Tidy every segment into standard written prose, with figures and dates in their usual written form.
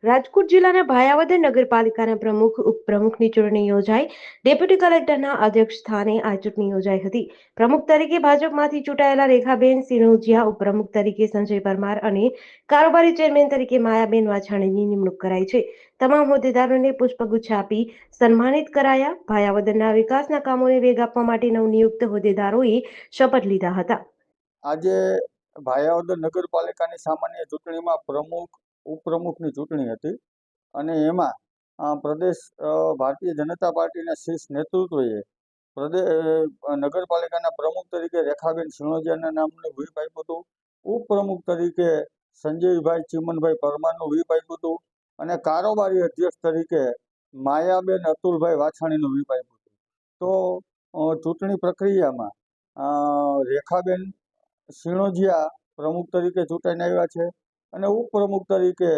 રાજકોટ જિલ્લાના ભાયાવદર નગરપાલિકાના પ્રમુખ ઉપપ્રમુખની ચૂંટણી યોજાઈ. ડેપ્યુટી કલેક્ટરના અધ્યક્ષ સ્થાને આ ચૂંટણી યોજાઈ હતી. પ્રમુખ તરીકે ભાજપમાંથી ચૂંટાયેલા રેખાબેન સિનોજિયા, ઉપપ્રમુખ તરીકે સંજય પરમાર અને કારોબારી ચેરમેન તરીકે માયાબેન વાછાણીની નિમણૂક કરાઈ છે. તમામ હોદ્દેદારોને પુષ્પગુચ્છ આપી સન્માનિત કરાયા. ભાયાવદરના વિકાસના કામોને વેગ આપવા માટે નવનિયુક્ત હોદ્દેદારોએ શપથ લીધા હતા. આજે ભાયાવદર નગરપાલિકાની સામાન્ય ચૂંટણીમાં પ્રમુખ ઉપપ્રમુખની ચૂંટણી હતી અને એમાં પ્રદેશ ભારતીય જનતા પાર્ટીના શીર્ષ નેતૃત્વએ નગરપાલિકાના પ્રમુખ તરીકે રેખાબેન સિનોજિયાના નામનું વ્હીપ આપ્યું હતું. ઉપપ્રમુખ તરીકે સંજયભાઈ ચીમનભાઈ પરમારનું વ્હીપ આપ્યું હતું અને કારોબારી અધ્યક્ષ તરીકે માયાબેન અતુલભાઈ વાછાણીનું વ્હીપ આપ્યું હતું. તો ચૂંટણી પ્રક્રિયામાં રેખાબેન સિનોજિયા પ્રમુખ તરીકે ચૂંટાઈને આવ્યા છે અને ઉપપ્રમુખ તરીકે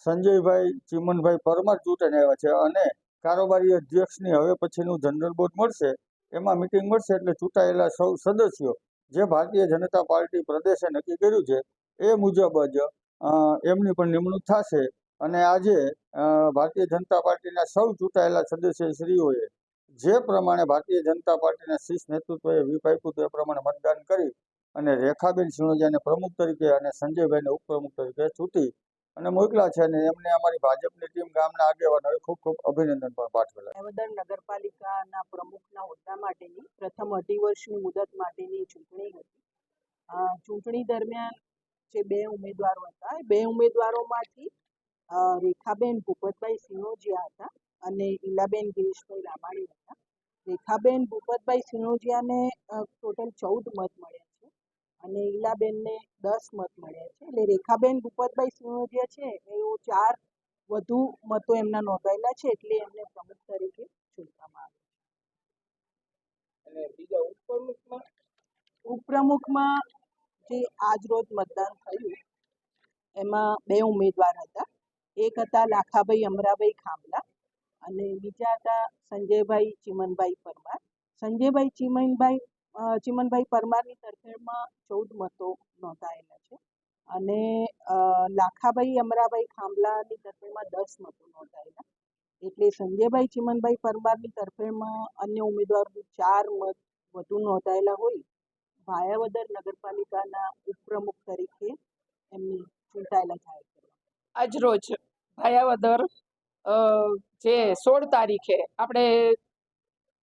સંજયભાઈ ચીમનભાઈ પરમાર ચૂંટાઈને આવ્યા છે અને કારોબારી અધ્યક્ષની હવે પછીનું જનરલ બોર્ડ મળશે, એમાં મિટિંગ મળશે એટલે ચૂંટાયેલા સૌ સદસ્યો જે ભારતીય જનતા પાર્ટી પ્રદેશે નક્કી કર્યું છે એ મુજબ જ એમની પણ નિમણૂક થશે અને આજે ભારતીય જનતા પાર્ટીના સૌ ચૂંટાયેલા સદસ્યશ્રીઓએ જે પ્રમાણે ભારતીય જનતા પાર્ટીના શીર્ષ નેતૃત્વએ વ્હીપ આપ્યું હતું એ પ્રમાણે મતદાન કરી અને રેખાબેન સિનોજિયાને પ્રમુખ તરીકે અને સંજયભાઈને ઉપપ્રમુખ તરીકે ચૂંટી અને મોકલા છે અને એમને અમારી ભાજપની ટીમ ગામના આગેવાનોએ ખૂબ ખૂબ અભિનંદન પણ પાઠવેલા. ભાયાવદર નગરપાલિકાના પ્રમુખના હોદ્દા માટેની પ્રથમ 2.5 વર્ષની મુદત માટેની ચૂંટણી હતી. ચૂંટણી દરમિયાન જે 2 ઉમેદવારો હતા એ 2 ઉમેદવારોમાંથી રેખાબેન ભૂપતભાઈ સિનોજિયા હતા અને ઈલાબેન ગિરીશભાઈ રામાણી હતા. રેખાબેન ભૂપતભાઈ સિનોજિયાને ટોટલ 14 મત મળ્યા છે અને ઈલાબેનને 10 મત મળ્યા છે. એટલે રેખાબેન ભૂપતભાઈ સિનોજિયા છે એ 4 વધુ મતો એમના નોંધાયેલા છે એટલે એમને પ્રમુખ તરીકે ચૂંટવામાં આવે. અને બીજા ઉપપ્રમુખમાં જે આજ રોજ મતદાન થયું એમાં 2 ઉમેદવાર હતા. એક હતા લાખાભાઈ અમરાભાઈ ખાંભલા અને બીજા હતા સંજયભાઈ ચીમનભાઈ પરમાર. સંજયભાઈ ચીમનભાઈ પરમારની તરફેણમાં 14 મતો નોંધાયેલા છે અને લાખાભાઈ અમરાભાઈ ખાંભલાની તરફેણમાં 10 મતો નોંધાયેલા. એટલે સંજયભાઈ ચીમનભાઈ પરમારની તરફેણમાં અન્ય ઉમેદવારોથી 4 મત વધુ નોંધાયેલા હોય ભાયાવદર નગરપાલિકાના ઉપપ્રમુખ તરીકે એમની ચૂંટાયેલા જાહેર કરવા. આજ રોજ ભાયાવદર જે 16 તારીખે આપણે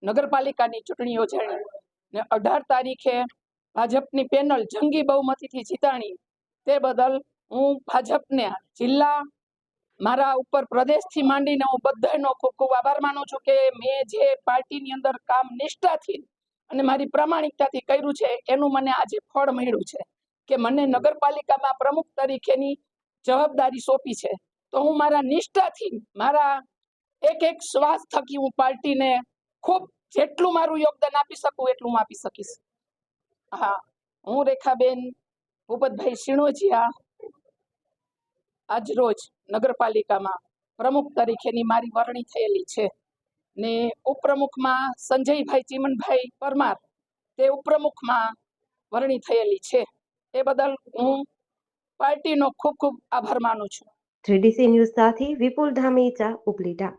નગરપાલિકાની ચૂંટણી યોજાણી ને 18 તારીખે ભાજપની પેનલ જંગી બહુમતીથી જીતાણી. તે બદલ હું ભાજપને જિલ્લા મારા ઉપર પ્રદેશથી માંડીને હું બધાનો ખૂબ ખૂબ આભાર માનું છું કે મેં જે પાર્ટીની અંદર કામ નિષ્ઠાથી અને મારી પ્રામાણિકતાથી કર્યું છે એનું મને આજે ફળ મળ્યું છે કે મને નગરપાલિકામાં પ્રમુખ તરીકેની જવાબદારી સોંપી છે. તો હું મારા નિષ્ઠાથી મારા એક શ્વાસ થકી હું પાર્ટીને ખૂબ જેટલું મારું યોગદાન આપી શકું એટલું આપી શકીશ. હા, હું રેખાબેન ભૂપતભાઈ સિનોજિયા આજ રોજ નગરપાલિકામાં પ્રમુખ તરીકેની મારી વરણી થયેલી છે ને ઉપપ્રમુખમાં સંજયભાઈ ચીમનભાઈ પરમાર તે ઉપપ્રમુખમાં વરણી થયેલી છે. એ બદલ હું પાર્ટીનો ખૂબ ખૂબ આભાર માનું છું. 3DC ન્યૂઝ સાથે વિપુલ ધામેચા, ઉપલેટા.